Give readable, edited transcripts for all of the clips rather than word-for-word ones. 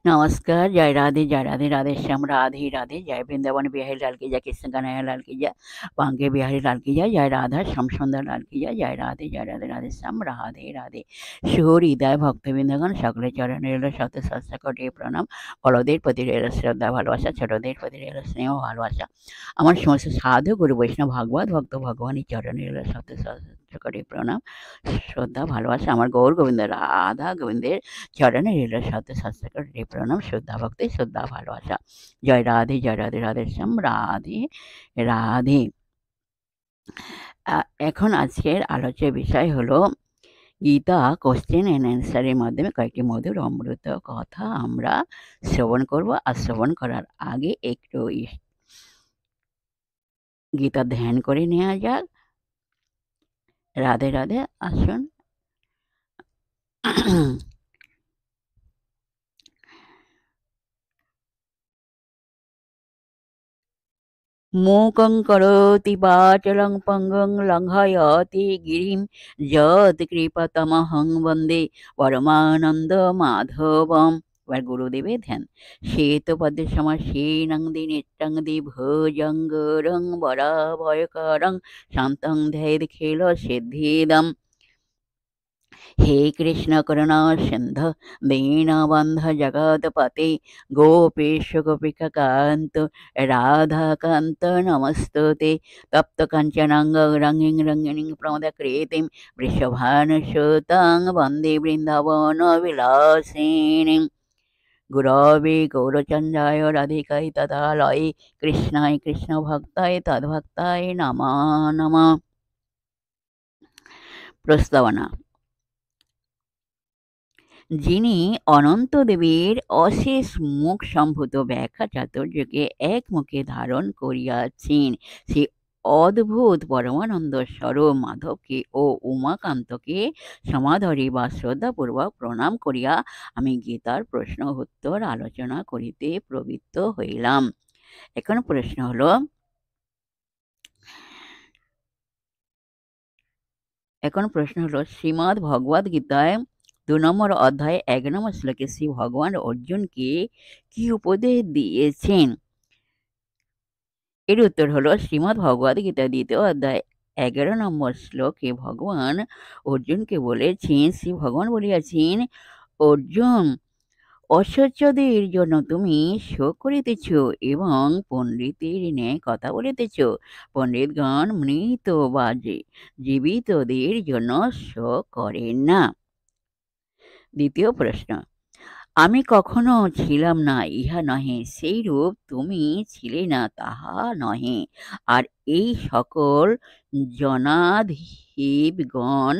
नमस्कार, जय राधे राधे श्याम राधे राधे, जय वृंदावन बिहारी लाल की जय, कृष्ण कन्हैया लाल की जय, बांके बिहारी लाल की जय राधा श्याम सुंदर लाल की जय राधे राधे श्याम राधे राधे। সুহৃদয় ভক্তবৃন্দগণ, সকলের চরণে রইল শত সহস্র কোটি প্রণাম। বড়দের প্রতি রইল শ্রদ্ধা ভালোবাসা, ছোটদের প্রতি রইল স্নেহ ভালোবাসা। আমার সমস্ত সাধু গুরু বৈষ্ণব ভাগবত ভক্ত ভগবানের চরণে রইল শত সহস্র কোটি প্রণাম, শ্রদ্ধা ভালোবাসা। আমার গৌর গোবিন্দ রাধা গোবিন্দের চরণে রইল শত সহস্র কোটি প্রণাম, শ্রদ্ধা ভক্তি, শ্রদ্ধা ভালোবাসা। জয় রাধে রাধে শ্যাম রাধে রাধে। এখন আজকের আলোচ্য বিষয় হলো গীতা কোশ্চেন অ্যান্ড অ্যান্সারের মাধ্যমে কয়েকটি মধুর অমৃত কথা আমরা শ্রবণ করব। আর শ্রবণ করার আগে একটু গীতা ধ্যান করে নেওয়া যাক। রাধে রাধে। আসুন। मूकं करोति वाचालं पङ्गुं लङ्घयति गिरिं यत्कृपातमहं वन्दे परमानन्दमाधवम्। এবার গুরুদেবের ধ্যান। শ্বেতপদ্মে সমাসীনং দিনেত্রং দ্বিভুজঙ্গরং বরাভয়করং শান্তং ধ্যায়েদখিল সিদ্ধিদम्। हे कृष्ण करुणा सिंधु दीनबंधु जगतपते गोपेश गोपिकान्त राधाकान्त नमस्तुते। तप्त कंचनांग रंगिं रंगिणीं प्रमदकृतिं वृषभानुसुतां वन्दे वृन्दावन विलासिनीं। गुरवे गौरचन्द्राय राधिकाय तदालये कृष्णाय कृष्णभक्ताय तद्भक्ताय नमः नमः। प्रस्तावना। যিনি অনন্ত দেবীর অশেষ মুখ সম্ভূত ব্যাখ্যা চাতুর্যকে এক মুখে ধারণ করিয়াছেন, সে অদ্ভুত পরমানন্দ স্বরূপ মাধবকে ও উমাকান্তকে সমাদরে বা শ্রদ্ধাপূর্বক প্রণাম করিয়া আমি গীতার প্রশ্ন উত্তর আলোচনা করিতে প্রবৃত্ত হইলাম। এখন প্রশ্ন হলো, শ্রীমদ্ ভগবদ গীতায় 2 নম্বর অধ্যায়ে 1 নম্বর শ্লোকে শ্রী ভগবান অর্জুনকে কি উপদেশ দিয়েছেন? এর উত্তর হলো, শ্রীমদ্ ভগবদ গীতা 2য় অধ্যায় 11 নম্বর শ্লোকে ভগবান অর্জুনকে বলেছেন, শ্রী ভগবান বলিয়াছেন, অর্জুন, অসহ্যদের জন্য তুমি শোক করিতেছ এবং পণ্ডিতের ন্যায় কথা বলিতেছ। পণ্ডিতগণ মৃত বা জীবিতদের জন্য শোক করেন না। দ্বিতীয় প্রশ্ন, আমি কখনো ছিলাম না ইহা নহে, সেইরূপ তুমি ছিলে না তাহা নহে, আর এই সকল জনাধিপগণ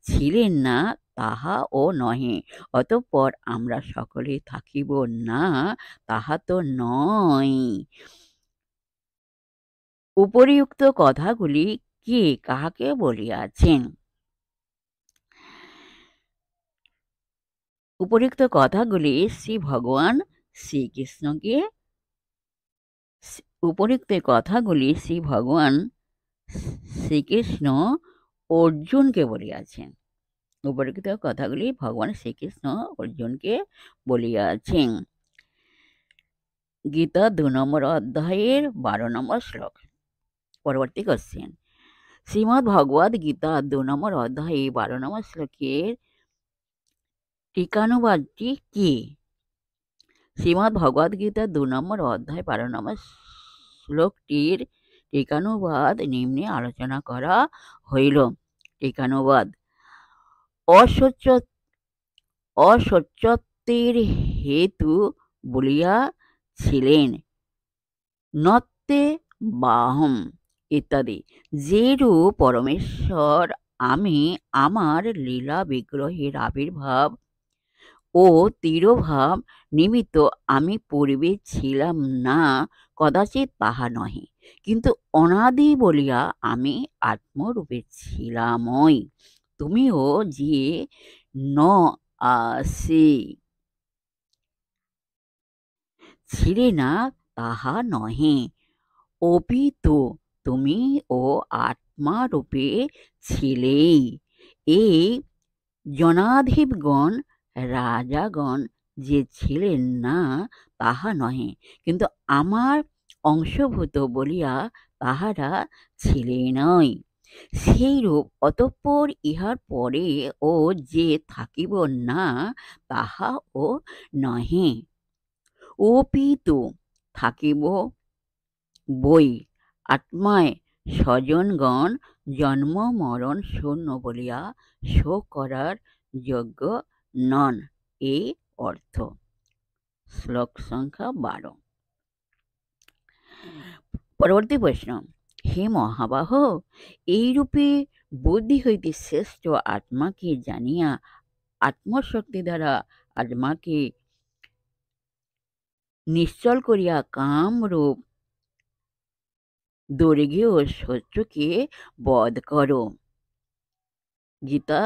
ছিলেন না তাহাও নহে, অতঃপর আমরা সকলে থাকিব না তাহা তো নয়। উপরিউক্ত কথাগুলি কে কাহাকে বলিয়াছেন? উপরিউক্ত কথাগুলি শ্রী ভগবান শ্রীকৃষ্ণকে শ্রীকৃষ্ণ অর্জুনকে বলিয়াছেন। উপরিউক্ত কথাগুলি ভগবান শ্রীকৃষ্ণ অর্জুনকে বলিয়াছেন। গীতা 2 নম্বর অধ্যায়ের 12 নম্বর শ্লোক। পরবর্তী কোশ্চেন, শ্রীমদ্ ভগবদ গীতা 2 নম্বর অধ্যায়ে 12 নম্বর শ্লোকের টিকানুবাদটি কি? শ্রীমদ্ ভগবদ গীতা 2 নম্বর অধ্যায় 12 নম্বর শ্লোকটির টিকানুবাদ নিম্নে আলোচনা করা হইল। টিকানুবাদ: অসত্যের হেতু বলিয়াছিলেন নত্তে বাহম ইত্যাদি। যেরূপ পরমেশ্বর আমি আমার লীলা বিগ্রহের আবির্ভাব ও তিরোভাব নিমিত্ত আমি পূর্বে ছিলাম না, কদাচিৎ তাহা নহে, কিন্তু অনাদি বলিয়া আমি আত্মরূপে ছিলামই। তুমিও যে ন আসি ছিলে না তাহা নহে, অপিতু তুমি ও আত্মারূপে ছিলেই। এই জনাধিপগণ, রাজাগণ, যে ছিলেন না তাহা নহে, কিন্তু আমার অংশভূত বলিয়া তাহারা ছিলেনই। সেইরূপ অতঃপর ইহার পরে ও যে থাকিব না তাহাও নহে, অপিতু থাকিব বই। আত্মায় স্বজনগণ জন্ম মরণ শূন্য বলিয়া শোক করার যোগ্য নন, এই অর্থ। শ্লোক সংখ্যা 12। পরবর্তী প্রশ্ন, হে মহাবাহ, এইরূপে বুদ্ধি হইতে শ্রেষ্ঠ আত্মাকে জানিয়া আত্মশক্তি দ্বারা আত্মাকে নিশ্চল করিয়া কামরূপ দৈর্ঘ্য শত্রুকে বধ করো। গীতা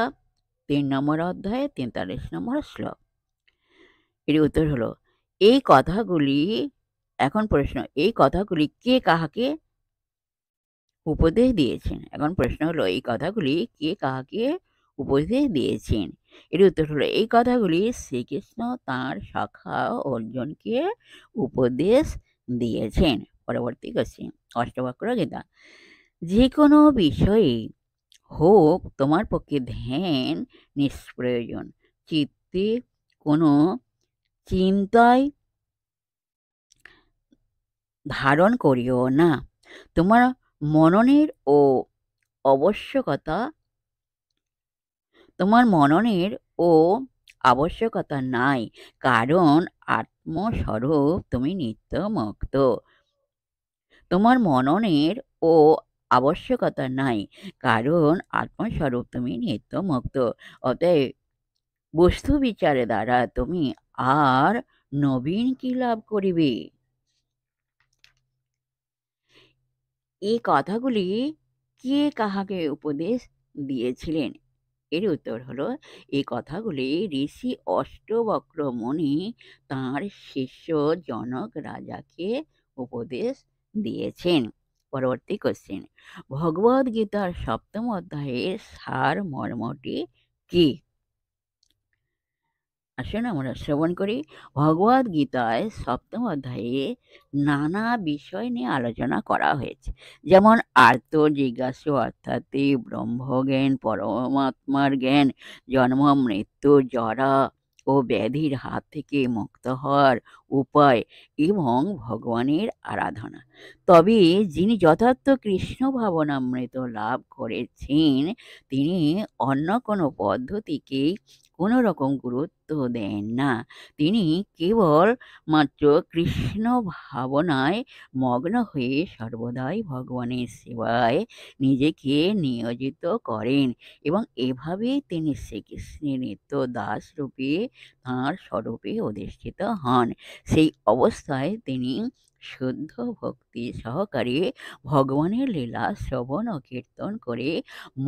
3 নম্বর অধ্যায়ে 43 নম্বর শ্লোক। এর উত্তর হলো, এই কথাগুলি, এখন প্রশ্ন, এই কথাগুলি কে কাহাকে উপদেশ দিয়েছেন? এখন প্রশ্ন হলো, এই কথাগুলি কে কাহাকে উপদেশ দিয়েছেন? এর উত্তর হলো, এই কথাগুলি শ্রীকৃষ্ণ তাঁর সখা অর্জুনকে উপদেশ দিয়েছেন। পরবর্তী কোশ্চেন, অষ্টবক্র গীতা। যে কোনো বিষয়ে হোক তোমার পক্ষে ধ্যান নিষ্প্রয়োজন, চিত্তে কোনো চিন্তায় ধারণ করিও না। তোমার মননের ও আবশ্যকতা নাই, কারণ আত্মস্বরূপ তুমি নিত্য মুক্ত। তোমার মননের ও আবশ্যকতা নাই, কারণ আত্মস্বরূপ তুমি নিত্য মুক্ত। অতএব বস্তু বিচারের দ্বারা তুমি আর নবীন কি লাভ করিবে? এই কথাগুলি কে কাহাকে উপদেশ দিয়েছিলেন? এর উত্তর হলো, এই কথাগুলি ঋষি অষ্টবক্র মুনি তাঁর শিষ্য জনক রাজাকে উপদেশ দিয়েছেন। পরবর্তী কোশ্চেন, ভগবদ গীতার 7ম অধ্যায়ের সার মর্মটি কি? আসুন আমরা শ্রবণ করি। ভগবদ গীতায় 7ম অধ্যায়ে নানা বিষয় নিয়ে আলোচনা করা হয়েছে, যেমন আর্ত জিজ্ঞাসু অর্থাৎ ব্রহ্মজ্ঞান, পরমাত্মার জ্ঞান, জন্ম মৃত্যু জরা ও ব্যাধির হাত থেকে মুক্ত হওয়ার উপায় এবং ভগবানের আরাধনা। তবে যিনি যথার্থ কৃষ্ণ ভাবনামৃত লাভ করেছেন তিনি অন্য কোনো পদ্ধতিকেই কোনো রকম গুরুত্ব দেন না। তিনি কেবল মাত্র কৃষ্ণ ভাবনায় মগ্ন হয়ে সর্বদাই ভগবানের সেবায় নিজেকে নিয়োজিত করেন এবং এভাবেই তিনি শ্রীকৃষ্ণের নিত্য দাস রূপে তাঁর স্বরূপে অধিষ্ঠিত হন। সেই অবস্থায় তিনি শুদ্ধ ভক্তি সহকারে ভগবানের লীলা শ্রবণ ও কীর্তন করে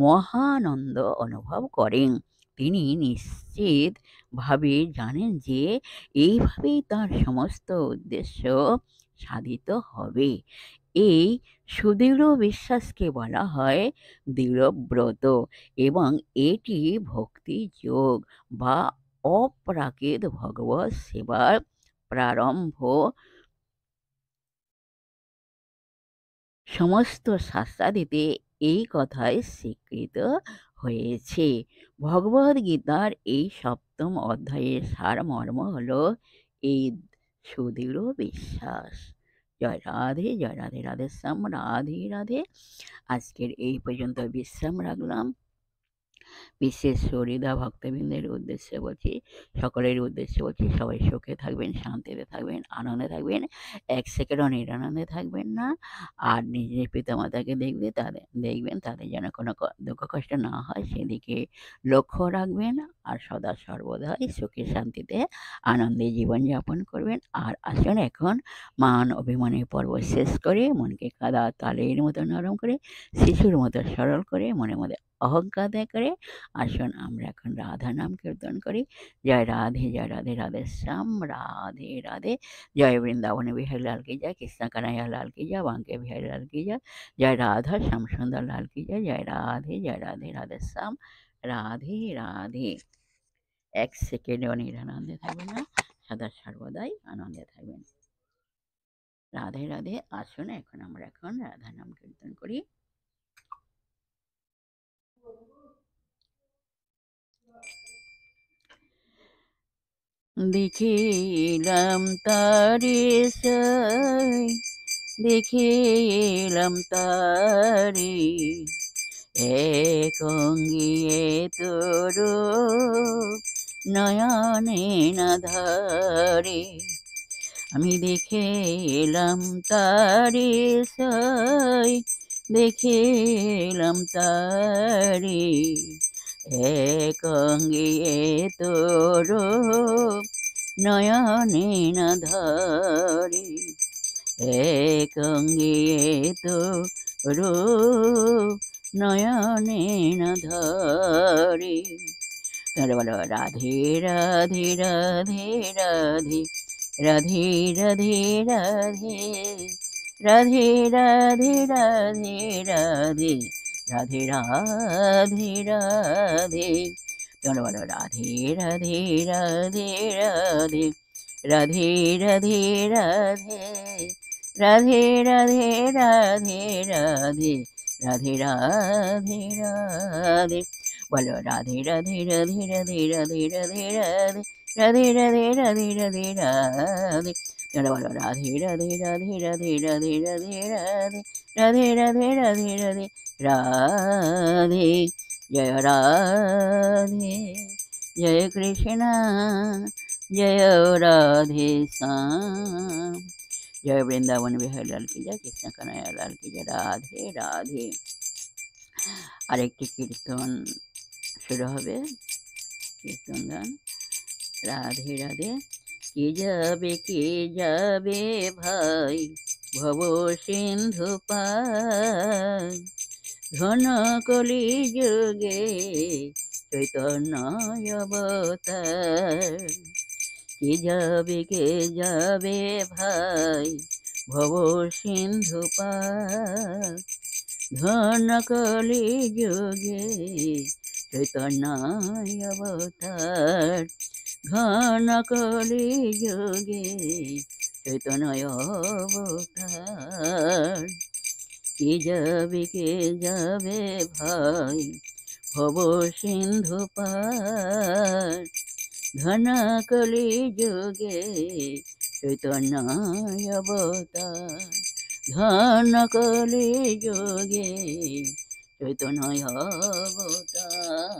মহানন্দ অনুভব করেন। তিনি নিশ্চিতভাবে জানেন যে এইভাবেই তাঁর সমস্ত উদ্দেশ্য সাধিত হবে। এই সুদৃঢ় বিশ্বাসকে বলা হয় দৃঢ়ব্রত এবং এটি ভক্তি যোগ বা অপ্রাকৃত ভগবৎ সেবার প্রারম্ভ। সমস্ত শাস্ত্রাদিতে এই কথাই স্বীকৃত হয়েছে। ভগবদ গীতার এই 7ম অধ্যায়ের সারমর্ম হল এই সুদৃঢ় বিশ্বাস। জয় রাধে, জয় রাধে, রাধে শ্যাম, রাধে রাধে। আজকের এই পর্যন্ত বিশ্রাম রাখলাম। বিশেষ হরিদা ভক্তবৃন্দের উদ্দেশ্যে বলছি, সকলের উদ্দেশ্যে বলছি, সবাই সুখে থাকবেন, শান্তিতে থাকবেন, আনন্দে থাকবেন, 1 সেকেন্ডও নিরানন্দে থাকবেন না। আর নিজের পিতামাতাকে দেখবেন তাদের যেন কোনো দুঃখ কষ্ট না হয় সেদিকে লক্ষ্য রাখবেন। আর সদা সর্বদাই সুখে শান্তিতে আনন্দে জীবনযাপন করবেন। আর আসুন এখন মান অভিমানের পর্ব শেষ করে মনকে কাদা তালের মতো নরম করে, শিশুর মতো সরল করে, মনের মধ্যে অহংকার ত্যাগ করে আসুন আমরা এখন রাধা নাম কীর্তন করি। জয় রাধে, জয় রাধে, রাধে শ্যাম, রাধে রাধে। জয় বৃন্দাবন বিহারী লাল কি জয়, কৃষ্ণ কানাইয়া লাল কি জয়, বাঙ্কে বিহারী লাল কি জয়, জয় রাধা শ্যাম সুন্দর লাল কি জয়, জয় রাধে, জয় রাধে, রাধে শ্যাম, রাধে রাধে। 1 সেকেন্ডও নিরানন্দে থাকবে না। সদা সর্বদাই আনন্দে থাকবেন। রাধে রাধে। আসুন আমরা এখন রাধা নাম কীর্তন করি। দেখিলাম তারে সাই, দেখিলাম তারে এক অঙ্গিয়ে তোর নয়নে না ধরে। আমি দেখিলাম তারে সাই, দেখিলাম তারে এক অঙ্গিয়ে তোর নয়নে না ধরে। এক অঙ্গিয়ে তোর নয়নে না ধরে। তাহলে বলো রাধে রাধে রাধে রাধে রাধে রাধে রাধে রাধে রাধে রাধে রাধে রাধে রাধে রাধে। তোমরা বলো রাধে রাধে রাধে রাধে রাধে রাধে রাধে রাধে রাধে রাধে রাধে রাধে রাধে রাধে। বলো রাধে রাধে রাধে রাধে রাধে রাধে রাধে রাধে রাধে রাধে রাধে। তোমরা বলো রাধে রাধে রাধে রাধে রাধে রাধে রাধে রাধে রাধে রাধে রাধে। জয় রাধে জয় কৃষ্ণ जय राधे श्याम। जय वृंदावन बिहारी लाल की जय, कृष्ण कन्हैया लाल की जय। राधे राधे। আরেকটি কীর্তন শুরু হবে, কীর্তন গান। রাধে রাধে। কে যাবে ভাই ভব সিন্ধু পার, ঘন কলি যুগে চৈতন্য অবতার। কে যাবে ভাই ভব সিন্ধু পার, ঘন কলি যুগে চৈতন্য অবতার। ঘন কলি যুগে চৈতন্য অবতার। কে যাবে ভাই ভব সিন্ধু পার, ঘন কলি যুগে চৈতন্য অবতার। ঘন কলি যুগে চৈতন্য অবতার।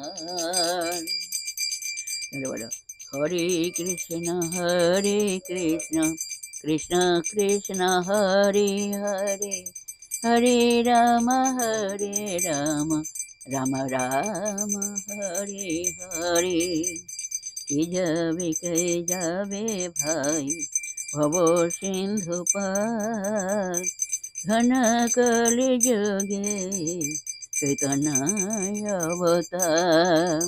বলো হরে কৃষ্ণ কৃষ্ণ কৃষ্ণ হরে হরে, হরে রাম রাম রাম হরে হরে। কে যাবে ভাই ভব সিন্ধু পার, ঘন কলি যুগে চৈতন্য অবতার।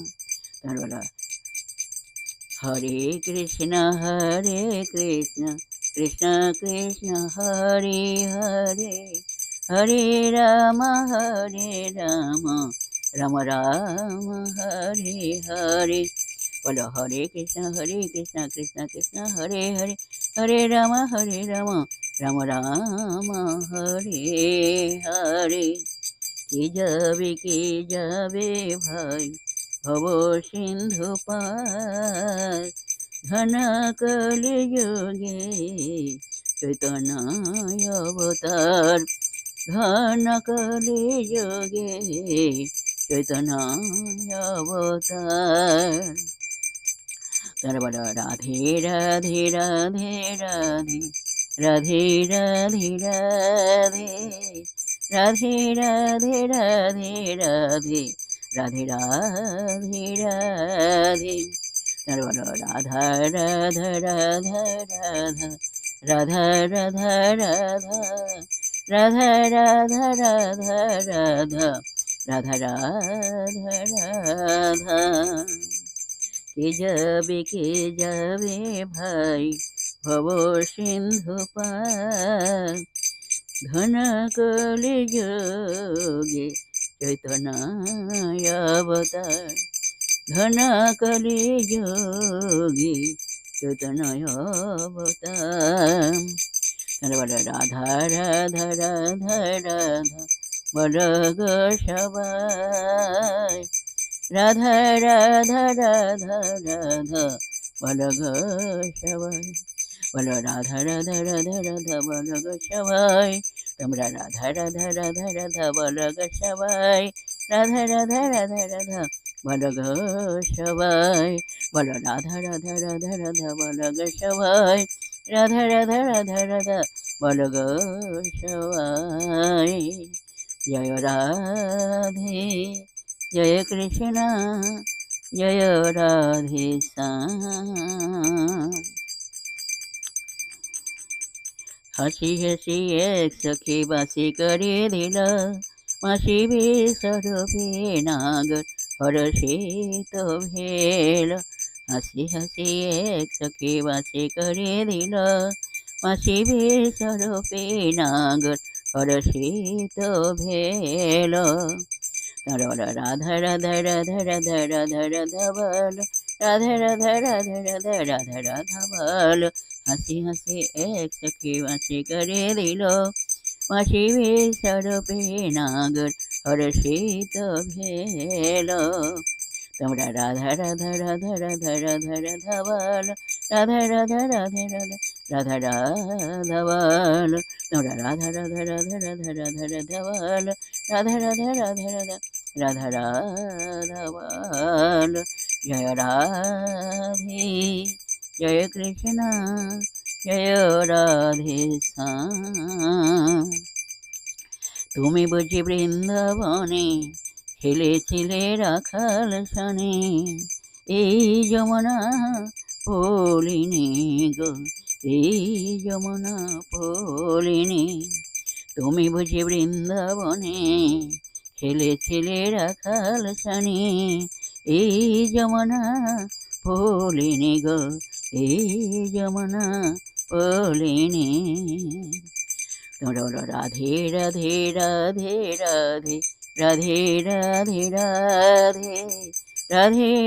বলো হরে কৃষ্ণ কৃষ্ণ কৃষ্ণ হরে হরে, হরে রাম রাম রাম হরে হরে। বলো হরে কৃষ্ণ কৃষ্ণ কৃষ্ণ হরে হরে, হরে রাম রাম রাম হরে হরে। কে যাবে ভাই ভব সিন্ধু পার, ঘন কলি যুগে চৈতন্য অবতার। ঘন কলি যুগে চৈতন্য অবতার। তার বলো রাধে রাধে রাধে রাধে রাধে রাধে রাধে রাধে রাধে রাধে রাধে রাধে রাধে রাধে। তার বলো রাধা রাধা রাধা রাধা রাধা রাধা রাধা রাধা রাধা রাধা রাধা রাধা রাধা। কে যাবে ভাই ভব সিন্ধু পার, ঘন কলি যুগে চৈতন্য অবতার। ঘন কলি যুগে চৈতন্যয় অবতার। তাহলে বলো রাধা রাধা রাধা রাধা বলো গো সবাই, রাধা রাধা রাধা রাধা বলো গো সবাই, বলো রাধা রাধা রাধা রাধা বলো গো সবাই, তোমরা রাধা রাধা রাধা রাধা বলো গো সবাই, রাধা রাধা রাধা রাধা বলো গো সবাই, বলো রাধা রাধা রাধা রাধা বলো গো সবাই, রাধা রাধা রাধা রাধা বলো গো সবাই। জয় রাধে জয় কৃষ্ণ জয় রাধে শ্যাম। हसी हसी एक सखी बासी करे दिल, मासी स्वरूपे नागर हरषित भेल। हसी हसी एक सखी बासी करे दिल, मासी स्वरूपे नागर हरषित भेल। राधा राधा राधा राधा राधा राधा बोल, राधा राधा राधा राधा राधा राधा बोल। हंसी हंसी एक सखी बासी करे दिलो, मासी स्वरूपे नागर हर्षित भेलो। তোমরা রাধা রাধা রাধা রাধা রাধা রাধা বল, রাধা রাধা রাধা রাধা রাধা রাধা বল। তোমরা রাধা রাধা রাধা রাধা রাধা রাধা বল, রাধা রাধা রাধা রাধা রাধা রাধা বল। জয় রাধে জয় কৃষ্ণ জয় রাধে শ্যাম। তুমি বুঝি বৃন্দাবনে খেলেছিলে রাখাল শনে, এই যমুনা পলিনি গো এই যমুনা পলিনি। তুমি বুঝি বৃন্দাবনে খেলেছিলে রাখাল শনে, এই যমুনা পলিনি গো এই যমুনা পলিনি। তোমরা বলো রাধে রাধে রাধে রাধে রাধে রাধে রাধে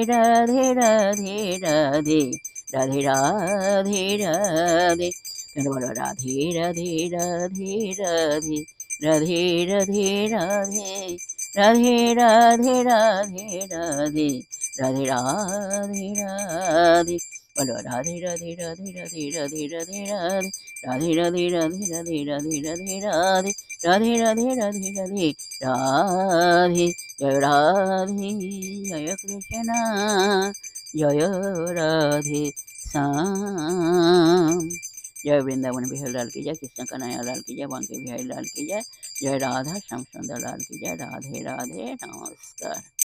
রাধে রাধে রাধে রাধে রাধে রাধে রাধে। তোমরা বলো রাধে রাধে রাধে রাধে রাধে রাধে রাধে রাধে রাধে রাধে রাধে রাধে রাধে রাধে। বলো রাধে রাধে রাধে রাধে রাধে রাধে রাধে রাধে রাধে রাধে রাধে রাধে রাধে রাধে রাধে রাধে রাধে রাধে। জয় রাধে জয় কৃষ্ণ জয় রাধে श्याम। जय वृंदावन बिहारी लाल की जय, कृष्ण कन्हैया लाल की जय, बांके बिहारी लाल की जय, जय राधा श्याम सुंदर लाल की जय। राधे राधे नमस्कार।